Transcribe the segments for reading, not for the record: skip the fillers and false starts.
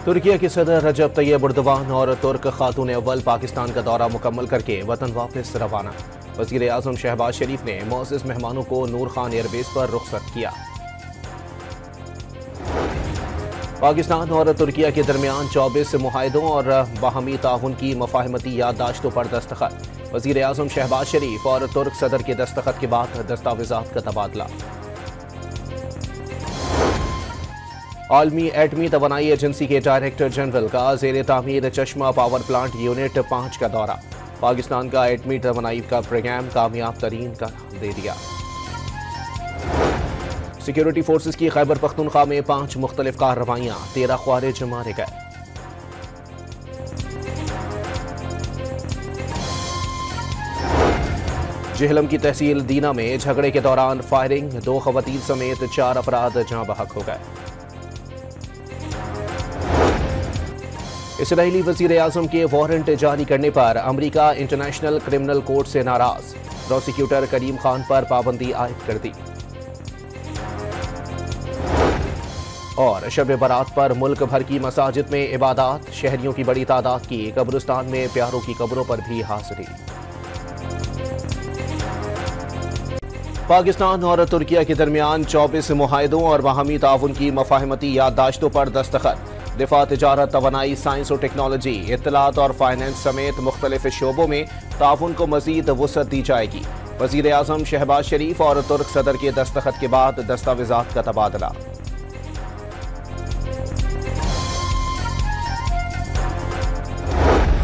तुर्किया के सदर रजब Tayyip Erdogan और तुर्क खातून अव्वल पाकिस्तान का दौरा मुकम्मल करके वतन वापस रवाना। वज़ीर आज़म शहबाज शरीफ ने मोअज़्ज़ज़ मेहमानों को नूर खान एयरबेस पर रुखसत किया। पाकिस्तान और तुर्किया के दरमियान 24 मुआहदों और बाहमी ताउन की मफाहमती याददाश्तों पर दस्तखत। वज़ीर आज़म शहबाज शरीफ और तुर्क सदर के दस्तखत के बाद दस्तावेज़ात का तबादला। आलमी एटमी तवानाई एजेंसी के डायरेक्टर जनरल का ज़ेर तामीर चश्मा पावर प्लांट यूनिट 5 का दौरा। पाकिस्तान का एटमी तवानाई का प्रोग्राम कामयाब तरीन का दे दिया। सिक्योरिटी फोर्सेस की खैबर पख्तूनख्वा में 5 मुख्तलिफ कार्रवाइयां, 13 ख्वारिज मारे गए। जेहलम की तहसील दीना में झगड़े के दौरान फायरिंग, 2 खवातीन समेत 4 अफराद जाँ बहक हो गए। इसराइली वज़ीर आज़म के वारंट जारी करने पर अमरीका इंटरनेशनल क्रिमिनल कोर्ट से नाराज। प्रोसिक्यूटर करीम खान पर पाबंदी आयद कर दी। और शब बारात पर मुल्क भर की मसाजिद में इबादत, शहरियों की बड़ी तादाद की कब्रिस्तान में प्यारों की कब्रों पर भी हाजिरी। पाकिस्तान और तुर्किया के दरमियान 24 मुआहदों और बाहमी ताउन की मफाहमती याददाश्तों पर दस्तखत। दिफा, तिजारत, तवानाई, साइंस और टेक्नोलॉजी, इत्तलात और फाइनेंस समेत मुख्तलिफ शोबों में ताउन को मजीद वुसअत दी जाएगी। वज़ीर आज़म शहबाज शरीफ और तुर्क सदर के दस्तखत के बाद दस्तावेज़ात का तबादला।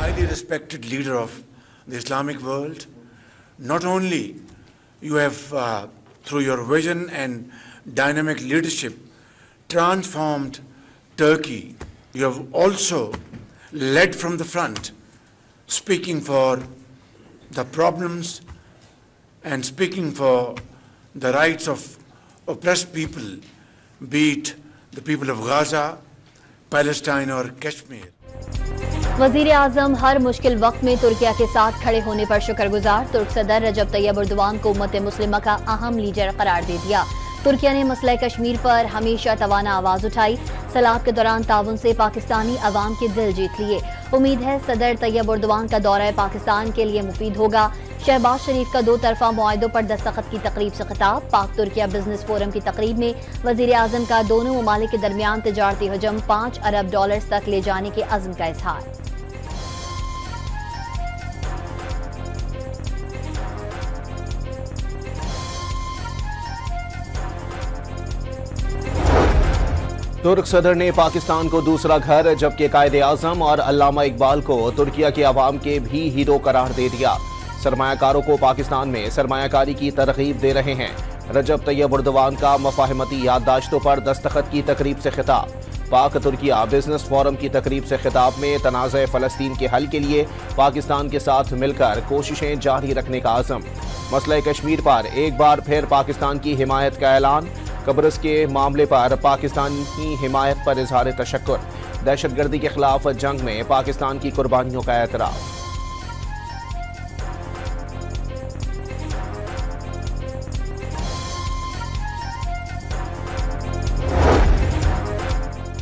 Highly respected leader of the Islamic world, not only you have through your vision and dynamic leadership transformed Turkey, you have also led from the front, speaking for the problems and speaking for the rights of oppressed people, be it the people of Gaza, Palestine or Kashmir. वज़ीर आज़म हर मुश्किल वक्त में तुर्किया के साथ खड़े होने पर शुक्रगुजार। तुर्क सदर रजब तैयब एर्दोगान को उम्मत मुस्लिमा का अहम लीडर करार दे दिया। तुर्किया ने मसला कश्मीर पर हमेशा तवाना आवाज उठाई। सलात के दौरान ताउन से पाकिस्तानी अवाम के दिल जीत लिए। उम्मीद है सदर तैयब एर्दोगान का दौरा पाकिस्तान के लिए मुफीद होगा। शहबाज शरीफ का 2 तरफा मुआहदों पर दस्तखत की तकरीब से खिताब। पाक तुर्किया बिजनेस फोरम की तकरीब में वज़ीर आज़म का दोनों ममालिक के दरमियान तिजारती हजम $5 अरब तक ले जाने के अज़्म का इजहार। तुर्क सदर ने पाकिस्तान को दूसरा घर, जबकि कायदे आज़म और अल्लामा इकबाल को तुर्किया के अवाम के भी हीरो करार दे दिया। सरमायाकारों को पाकिस्तान में सरमायाकारी की तरगीब दे रहे हैं। रजब तैयब एर्दोगान का मफाहमती याददाश्तों पर दस्तखत की तकरीब से खिताब। पाक तुर्किया बिजनेस फोरम की तकरीब से खिताब में तनाज़े फ़लस्तीन के हल के लिए पाकिस्तान के साथ मिलकर कोशिशें जारी रखने का आज़म। मसला कश्मीर पर एक बार फिर पाकिस्तान की हिमायत का ऐलान। कब्रस के मामले पर पाकिस्तान की हिमायत पर इजहार तशक्कुर। दहशतगर्दी के खिलाफ जंग में पाकिस्तान की कुर्बानियों का एतराफ़।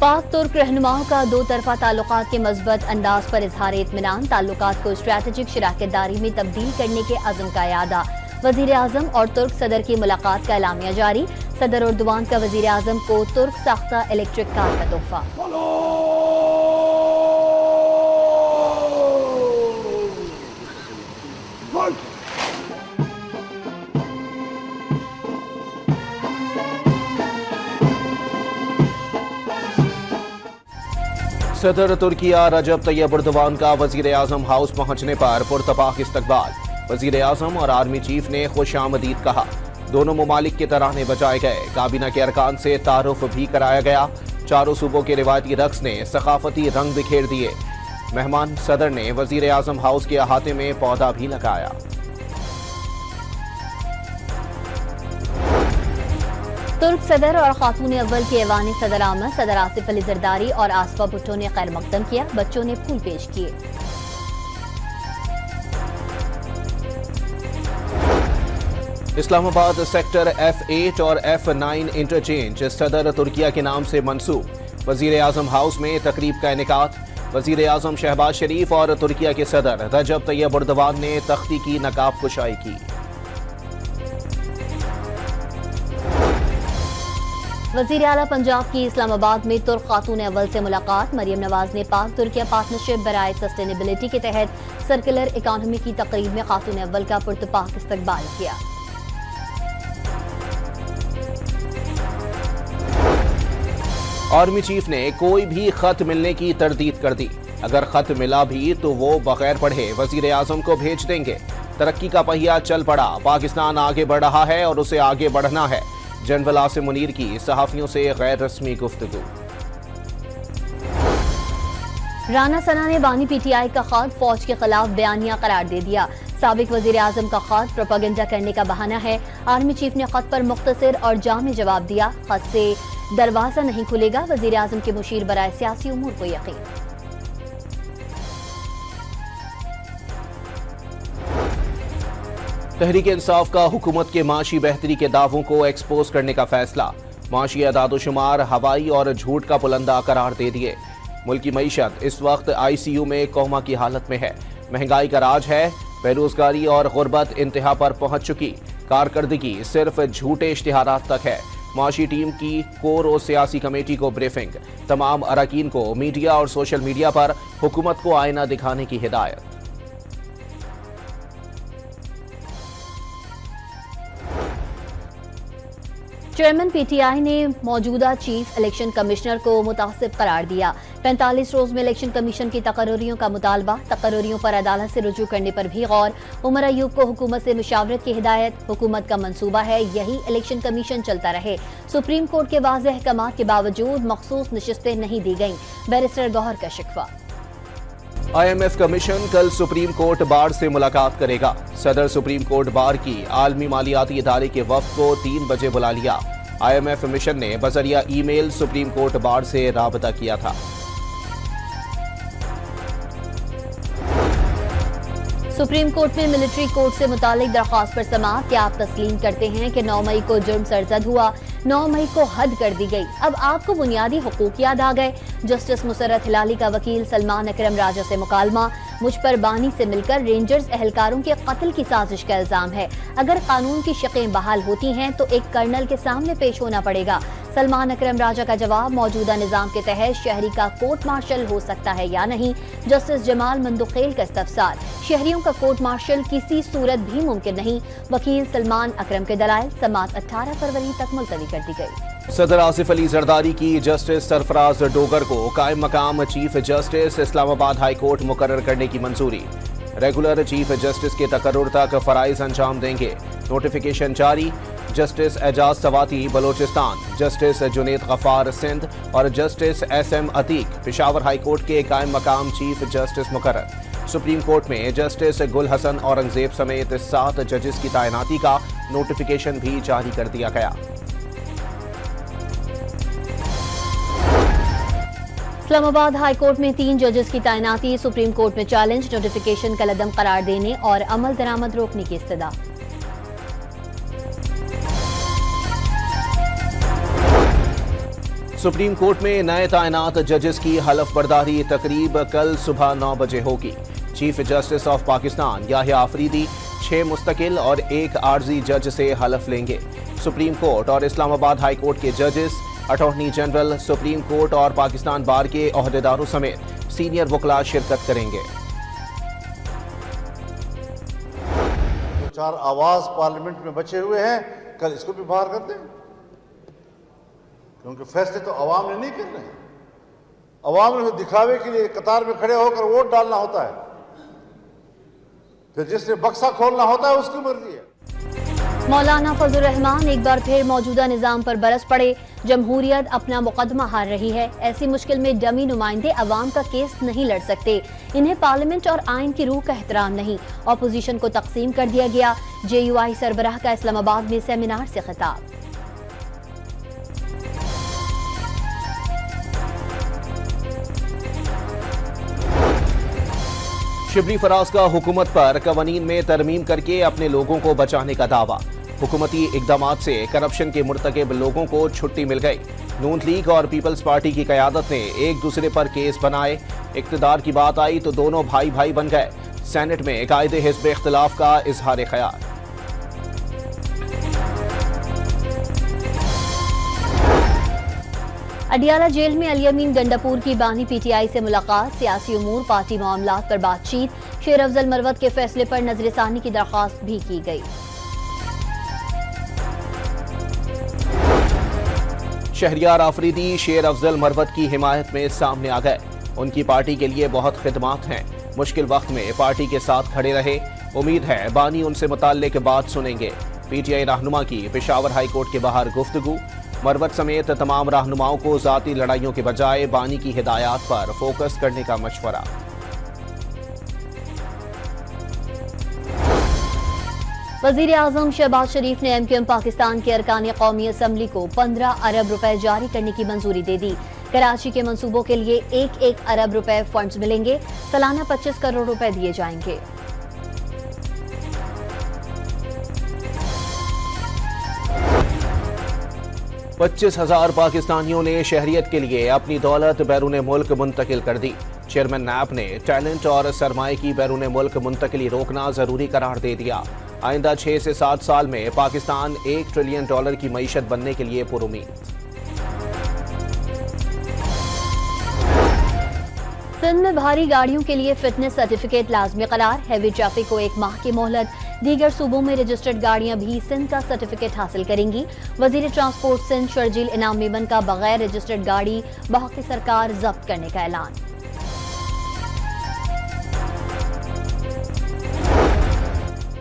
पाक तुर्क रहनुमाओं का 2 तरफा ताल्लुकात के मज़बूत अंदाज पर इजहार इत्मीनान। ताल्लुकात को स्ट्रैटेजिक शराकतदारी में तब्दील करने के अज़्म का यादा। वज़ीर आज़म और तुर्क सदर की मुलाकात का एलामिया जारी। सदर एर्दोगान का वज़ीर आज़म को तुर्क साख्ता इलेक्ट्रिक कार का तोहफा। सदर तुर्किया रजब तैयब एर्दोगान का वज़ीर आज़म हाउस पहुंचने पर पुरतपाक इस्तकबाल। वज़ीर आज़म और आर्मी चीफ ने खुशामदीद कहा। दोनों ममालिक के तराने बजाए गए। काबीना के अरकान से तारुफ भी कराया गया। चारों सूबों के रिवायती रक्स ने सकाफती रंग बिखेर दिए। मेहमान सदर ने वज़ीर आज़म हाउस के अहाते में पौधा भी लगाया। तुर्क सदर और खातून अव्वल के ऐवान सदर आमद सदर आसिफ अली जरदारी और आसफा भुट्टो ने खैर मकदम किया। बच्चों ने फूल पेश किए। इस्लामाबाद सेक्टर F8 और F9 इंटरचेंज सदर तुर्किया के नाम से मंसूब। वजीर आजम हाउस में तकरीब का इनेकाद। वजीर आजम शहबाज शरीफ और तुर्किया के सदर रजब तैयब एर्दोगान ने तख्ती की नकाब कुशाई की। वजीर आला पंजाब की इस्लामाबाद में तुर्क खातून अव्वल से मुलाकात। मरियम नवाज ने पाक तुर्किया पार्टनरशिप बराए सस्टेनेबिलिटी के तहत सर्कुलर इकॉनमी की तकरीब में खातून अव्वल का पुरतपाक इस्तकबाल किया। आर्मी चीफ ने कोई भी खत मिलने की तरदीद कर दी। अगर खत मिला भी तो वो बगैर पढ़े वजीर आजम को भेज देंगे। तरक्की का पहिया चल पड़ा, पाकिस्तान आगे बढ़ रहा है और उसे आगे बढ़ना है। जनरल आसिम मुनीर की सहाफियों से गैर रस्मी गुफ्तगू। राना सना ने बानी पीटीआई का खत फौज के खिलाफ बयानिया करार दे दिया। साबिक वजीर आजम का खत प्रोपेगेंडा करने का बहाना है। आर्मी चीफ ने खत पर मुख्तसर और जामे जवाब दिया। खत से दरवाजा नहीं खुलेगा, वजीर आजम के मुशीर बराए सियासी उमूर को यकीन। तहरीक इंसाफ का हुकूमत के माशी बेहतरी के दावों को एक्सपोज करने का फैसला। माशी अदादोशुमार हवाई और झूठ का पुलंदा करार दे दिए। मुल्क की मईशत इस वक्त ICU में कोमा की हालत में है। महंगाई का राज है। बेरोजगारी और गुर्बत इंतहा पर पहुंच चुकी। कारकर्दगी सिर्फ झूठे इश्तिहारात तक है। माशी टीम की कोर और सियासी कमेटी को ब्रीफिंग। तमाम अरकान को मीडिया और सोशल मीडिया पर हुकूमत को आईना दिखाने की हिदायत। चेयरमैन PTI ने मौजूदा चीफ इलेक्शन कमिश्नर को मुतासिब करार दिया। 45 रोज में इलेक्शन कमीशन की तकर्रियों का मुतालबा। तकर्रियों पर अदालत से रुजू करने पर भी गौर। उमर अयूब को हुकूमत से मुशावरत की हिदायत। हुकूमत का मंसूबा है यही इलेक्शन कमीशन चलता रहे। सुप्रीम कोर्ट के वाज़ेह अहकामात के बावजूद मखसूस नशिस्तें नहीं दी गईं। बैरिस्टर गौहर का शिकवा। IMF कमीशन कल सुप्रीम कोर्ट बार से मुलाकात करेगा। सदर सुप्रीम कोर्ट बार की आलमी मालियाती इदारे के वफ्द को 3 बजे बुला लिया। IMF मिशन ने बजरिया ईमेल सुप्रीम कोर्ट बार से राबता किया था। सुप्रीम कोर्ट में मिलिट्री कोर्ट से मुतालिक दरख्वास्त पर समाअत। क्या आप तस्लीम करते हैं कि 9 मई को जुर्म सरजद हुआ? 9 मई को हद कर दी गई। अब आपको बुनियादी हुकूक याद आ गए। जस्टिस मुसर्रत हिलाली का वकील सलमान अकरम राजा से मुकालमा। मुझ पर बानी से मिलकर रेंजर्स एहलकारों के कत्ल की साजिश का इल्जाम है। अगर कानून की शिकें बहाल होती हैं तो एक कर्नल के सामने पेश होना पड़ेगा। सलमान अकरम राजा का जवाब, मौजूदा निजाम के तहत शहरी का कोर्ट मार्शल हो सकता है या नहीं। जस्टिस जमाल मंदुखेल का इस्तफसार, शहरियों का कोर्ट मार्शल किसी सूरत भी मुमकिन नहीं। वकील सलमान अकरम के दलाइल। समाअत 18 फरवरी तक मुलतवी कर दी गई। सदर आसिफ अली जरदारी की जस्टिस सरफराज डोगर को कायम मकाम chief justice Islamabad high court मुकर्रर करने की मंजूरी। रेगुलर चीफ जस्टिस के तकर्रुर तक फराइज अंजाम देंगे। नोटिफिकेशन जारी। जस्टिस एजाज सवाती बलोचिस्तान, जस्टिस जुनेद गफार सिंध और justice SM Atiq Peshawar high court के कायम मकाम चीफ जस्टिस मुकर्रर। सुप्रीम कोर्ट में जस्टिस गुल हसन औरंगजेब समेत 7 जजेस की तैनाती का नोटिफिकेशन भी जारी कर दिया गया। इस्लामाबाद हाई कोर्ट में 3 जजेस की तैनाती। सुप्रीम कोर्ट में चैलेंज। नोटिफिकेशन का लदम करार देने और अमल दरामद रोकने की इस्तदा। सुप्रीम कोर्ट में नए तैनात जजेस की हलफ बर्दारी तकरीब कल सुबह 9 बजे होगी। Chief justice of Pakistan Yahya Afridi 6 मुस्तकिल और 1 आर्जी जज से हलफ लेंगे। सुप्रीम कोर्ट और इस्लामाबाद हाई कोर्ट के जजेस, अटॉर्नी जनरल, सुप्रीम कोर्ट और पाकिस्तान बार के ओहदेदारों समेत सीनियर वकला शिरकत करेंगे। 4 आवाज पार्लियामेंट में बचे हुए हैं, कल इसको भी बाहर कर दें, क्योंकि फैसले तो अवाम ने नहीं करने हैं। अवाम ने दिखावे के लिए कतार में खड़े होकर वोट डालना होता है, फिर जिसने बक्सा खोलना होता है उसकी मर्जी है। मौलाना फजलुर रहमान एक बार फिर मौजूदा निजाम पर बरस पड़े। जमहूरियत अपना मुकदमा हार रही है। ऐसी मुश्किल में डमी नुमाइंदे अवाम का केस नहीं लड़ सकते। इन्हें पार्लियामेंट और आइन की रूह का एहतराम नहीं। अपोजिशन को तकसीम कर दिया गया। JUI सरबराह का इस्लामाबाद में सेमिनार से खिताब। शिबली फराज का हुकूमत पर कवानीन में तरमीम करके अपने लोगों को बचाने का दावा। हुकूमती इकदामात से करप्शन के मुर्तकिब लोगों को छुट्टी मिल गई। नून लीग और पीपल्स पार्टी की क़यादत ने एक दूसरे पर केस बनाए। इक़्तिदार की बात आई तो दोनों भाई भाई बन गए। सेनेट में कायदे हिज़्ब इख्तिलाफ का इजहार ख्याल। अडियाला जेल में अली अमीन गंडापुर की बानी पीटीआई से मुलाकात, सियासी उमूर, पार्टी मामलात पर बातचीत। शेर अफजल मरवत के फैसले पर नजरसानी की दरख्वास्त भी की गई। शहरियार आफरीदी शेर अफजल मरवत की हिमायत में सामने आ गए। उनकी पार्टी के लिए बहुत खिदमात हैं। मुश्किल वक्त में पार्टी के साथ खड़े रहे। उम्मीद है बानी उनसे मुताल्लिक बात सुनेंगे। पीटीआई रहनुमा की पेशावर हाई कोर्ट के बाहर गुफ्तगू। मरवत समेत तमाम रहनुमाओं को जाती लड़ाइयों के बजाय बानी की हिदायत पर फोकस करने का मशवरा। वजीर आजम शहबाज शरीफ ने एमक्यूएम पाकिस्तान के अरकान कौमी असम्बली को 15 अरब रुपए जारी करने की मंजूरी दे दी। कराची के मंसूबों के लिए 1-1 अरब रुपए फंड्स मिलेंगे। सालाना 25 करोड़ रुपए दिए जाएंगे। पच्चीस 25,000 पाकिस्तानियों ने शहरियत के लिए अपनी दौलत बैरून मुल्क मुंतकिल कर दी। चेयरमैन नैब ने टैलेंट और सरमाए की बैरून मुल्क मुंतकिली रोकना जरूरी करार दे दिया। आइंदा 6 से 7 साल में पाकिस्तान $1 ट्रिलियन की मईशत बनने के लिए पुरुमीद। सिंध में भारी गाड़ियों के लिए फिटनेस सर्टिफिकेट लाजमी करार। हैवी ट्रैफिक को 1 माह की मोहलत। दीगर सूबों में रजिस्टर्ड गाड़ियां भी सिंध का सर्टिफिकेट हासिल करेंगी। वजीर ट्रांसपोर्ट सिंध शर्जील इनाम मेमन का बगैर रजिस्टर्ड गाड़ी बहक़ सरकार जब्त करने का ऐलान।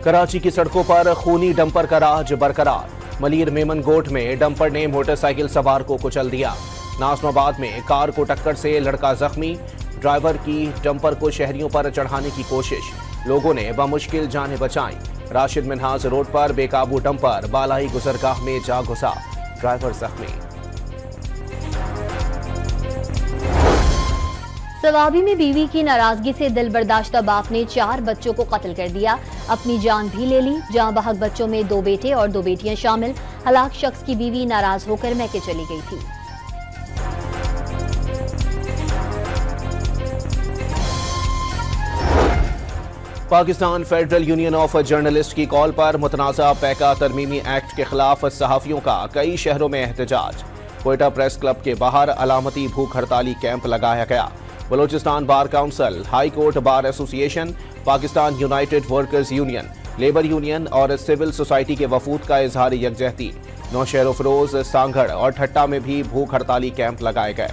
कराची की सड़कों पर खूनी डंपर का राज बरकरार। मलीर मेमन गोट में डंपर ने मोटरसाइकिल सवार को कुचल दिया। नाज़माबाद में कार को टक्कर से लड़का जख्मी। ड्राइवर की डंपर को शहरियों पर चढ़ाने की कोशिश, लोगों ने बमुश्किल जानें बचाई। राशिद मिन्हाज रोड पर बेकाबू डंपर बालाई गुजरगाह में जा घुसा, ड्राइवर जख्मी। सवाबी में बीवी की नाराजगी से दिल बर्दाश्ता बाप ने 4 बच्चों को कत्ल कर दिया, अपनी जान भी ले ली। जहां बहक बच्चों में 2 बेटे और 2 बेटियां शामिल। हलाक शख्स की बीवी नाराज होकर मैके चली गई थी। Pakistan federal union of journalist की कॉल पर मुतनाज़ा पैका तरमीमी एक्ट के खिलाफ सहाफ़ियों का कई शहरों में एहतजाज। कोयटा प्रेस क्लब के बाहर अलामती भूख हड़ताली कैंप लगाया गया। Balochistan bar council, high court bar association, Pakistan United workers union, labour union और सिविल सोसाइटी के वफूद का इजहार यकजहती। नौशहर फरोज, सांगड़ और ठट्टा में भी भूख हड़ताली कैंप लगाए गए।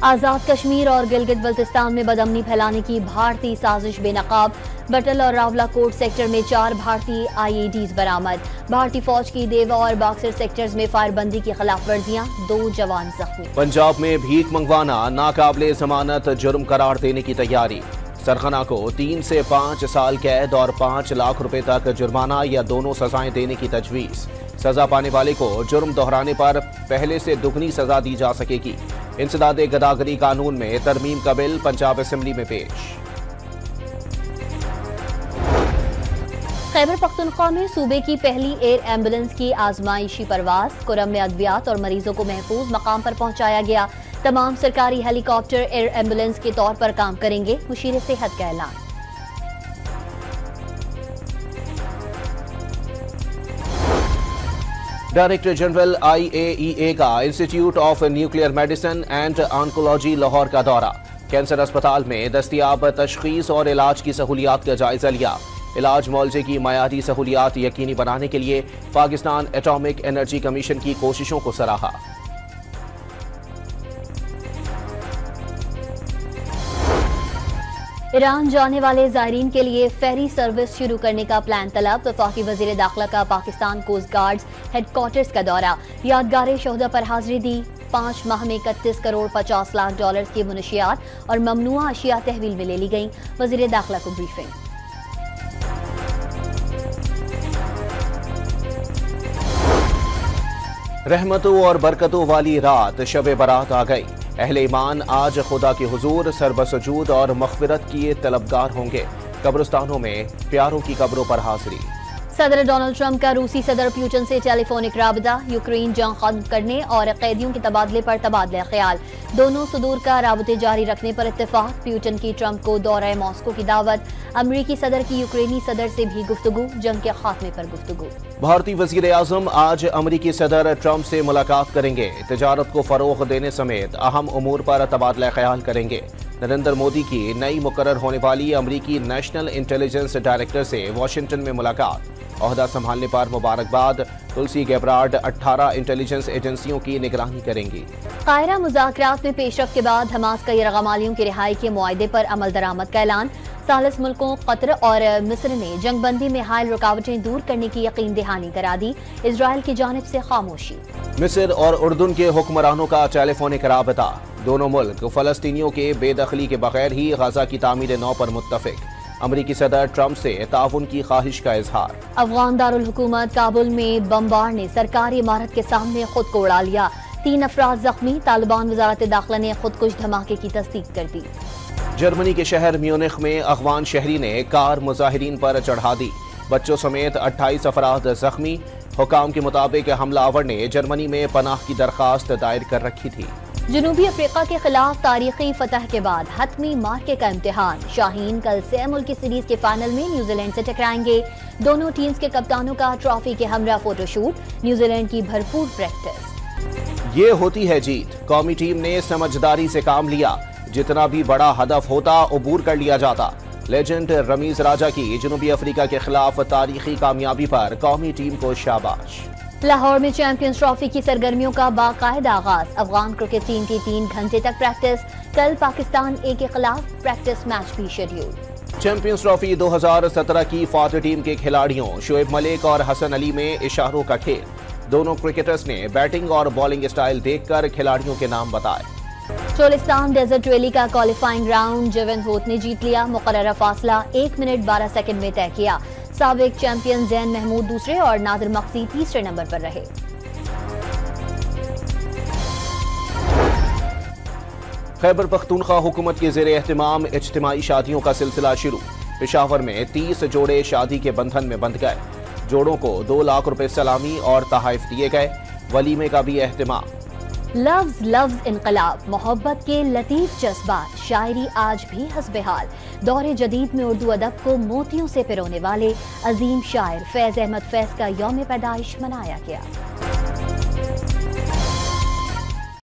आजाद कश्मीर और गिलगित बल्तिस्तान में बदअमनी फैलाने की भारतीय साजिश बेनकाब। बटल और रावलाकोट सेक्टर में 4 भारतीय IEDs बरामद। भारतीय फौज की देवा और बॉक्सर सेक्टर्स में फायरबंदी की खिलाफ वर्जियां, 2 जवान जख्मी। पंजाब में भीख मंगवाना नाकाबिले जमानत जुर्म करार देने की तैयारी। सरगना को 3 से 5 साल कैद और 5 लाख रुपए तक जुर्माना या दोनों सजाएं देने की तजवीज। सजा पाने वाले को जुर्म दोहराने पर पहले से दुगनी सजा दी जा सकेगी। इंसदादे गदागरी कानून में तरमीम का बिल पंजाब असेंबली में पेश। खैबर पख्तूनख्वा में सूबे की पहली एयर एम्बुलेंस की आजमाइशी परवाज। कुरम में अद्वियात और मरीजों को महफूज मकाम पर पहुंचाया गया। तमाम सरकारी हेलीकॉप्टर एयर एम्बुलेंस के तौर पर काम करेंगे, मुशीर सेहत का ऐलान। डायरेक्टर जनरल IAEA का institute of nuclear medicine and oncology Lahore का दौरा। कैंसर अस्पताल में दस्तयाब तशखीस और इलाज की सहूलियात का जायजा लिया। इलाज मुआवजे की मयारी सहूलियात यकीनी बनाने के लिए पाकिस्तान एटॉमिक एनर्जी कमीशन की कोशिशों को सराहा। ईरान जाने वाले ज़ायरीन के लिए फेरी सर्विस शुरू करने का प्लान तलब। वफाकी वज़ीर दाखिला का पाकिस्तान कोस्ट गार्ड्स हेडक्वार्टर्स का दौरा। यादगार शोहदा पर हाजिरी दी। 5 माह में 31 करोड़ 50 लाख डॉलर की मुनशियात और ममनुआ अशिया तहवील में ले ली गई। वज़ीर दाखिला को ब्रीफिंग। रहमतों और बरकतों वाली रात शब बारात आ गई। अहले ईमान आज खुदा के हुजूर सरबसजूद और मग़फ़िरत किए तलबगार होंगे। कब्रिस्तानों में प्यारों की कब्रों पर हाजिरी। सदर डोनाल्ड ट्रंप का रूसी सदर पुतिन से टेलीफोनिक राबता, यूक्रेन जंग खत्म करने और कैदियों के तबादले पर तबादला ख्याल। दोनों सुदूर का राबते जारी रखने पर इत्तेफाक। पुतिन की ट्रंप को दौरा मॉस्को की दावत। अमरीकी सदर की यूक्रेनी सदर से भी गुफ्तगू, जंग के खात्मे पर गुफ्तगू। भारतीय वजीर आजम आज अमरीकी सदर ट्रंप से मुलाकात करेंगे। तिजारत को फरोग देने समेत अहम उमूर पर तबादला ख्याल करेंगे। नरेंद्र मोदी की नई मुकर्रर होने वाली अमरीकी नेशनल इंटेलिजेंस डायरेक्टर से वाशिंगटन में मुलाकात। ओहदा संभालने पर मुबारकबाद। तुलसी गैब्रार्ड 18 इंटेलिजेंस एजेंसियों की निगरानी करेंगी। कायरा मुज़ाकरात में पेशरफ के बाद हमास का यरगमालियों की रिहाई के मुआहदे पर अमल दरामद का ऐलान। सालिस मुल्कों कतर और मिस्र ने जंगबंदी में हायल रुकावटें दूर करने की यकीन दहानी करा दी। इजराइल की जानिब से खामोशी। मिस्र और उर्दून के हुक्मरानों का टेलीफोनिक राबता। दोनों मुल्क फलस्तीनियों के बेदखली के बगैर ही गजा की तामीर नौ पर मुत्तफिक। अमरीकी सदर ट्रंप से ताउन की ख्वाहिश का इजहार। अफगान दारुल हुकूमत काबुल में बमबार ने सरकारी इमारत के सामने खुद को उड़ा लिया। 3 अफराद जख्मी। तालिबान वजारत दाखिला ने खुदकुश धमाके की तस्दीक कर दी। जर्मनी के शहर म्यूनिख में अफगान शहरी ने कार मुजाहिरीन पर चढ़ा दी। बच्चों समेत 28 अफराद जख्मी। हुकाम के मुताबिक हमलावर ने जर्मनी में पनाह की दरखास्त दायर कर रखी थी। जनूबी अफ्रीका के खिलाफ तारीखी फतह के बाद हतमी मार्के का इम्तिहान। शाहीन कल 6 मुल्की सीरीज के फाइनल में न्यूजीलैंड से टकराएंगे। दोनों टीम्स के कप्तानों का ट्रॉफी के हमरा फोटोशूट। न्यूजीलैंड की भरपूर प्रैक्टिस। ये होती है जीत। कौमी टीम ने समझदारी से काम लिया। जितना भी बड़ा हदफ होता अबूर कर लिया जाता। लेजेंड रमीज राजा की जनूबी अफ्रीका के खिलाफ तारीखी कामयाबी पर कौमी टीम को शाबाश। लाहौर में चैंपियंस ट्रॉफी की सरगर्मियों का बाकायदा आगाज। अफगान क्रिकेट टीम की 3 घंटे तक प्रैक्टिस। कल पाकिस्तान ए के खिलाफ प्रैक्टिस मैच भी शेड्यूल। चैंपियंस ट्रॉफी 2017 की फातह टीम के खिलाड़ियों शोएब मलिक और हसन अली में इशारों का खेल। दोनों क्रिकेटर्स ने बैटिंग और बॉलिंग स्टाइल देखकर खिलाड़ियों के नाम बताए। चोलिस्तान डेजर्ट रैली का क्वालिफाइंग राउंड जवेन होत ने जीत लिया। मुकर्ररा फासला 1 मिनट 12 सेकंड में तय किया। साबिक चैंपियन जैन महमूद दूसरे और नादिर मक्सी तीसरे नंबर पर रहे। खैबर पख्तूनख्वा हुकूमत के ज़ेरे एहतमाम इज्तिमाई शादियों का सिलसिला शुरू। पेशावर में 30 जोड़े शादी के बंधन में बंध गए। जोड़ों को 2 लाख रुपए सलामी और तहाइफ दिए गए। वलीमे का भी एहतमाम। लफ्ज लफ्ज इनकलाब, मोहब्बत के लतीफ जज्बात। शायरी आज भी हस्बेहाल। दौरे जदीद में उर्दू अदब को मोतियों से पिरोने वाले अजीम शायर फैज अहमद फैज का यौम पैदाइश मनाया गया।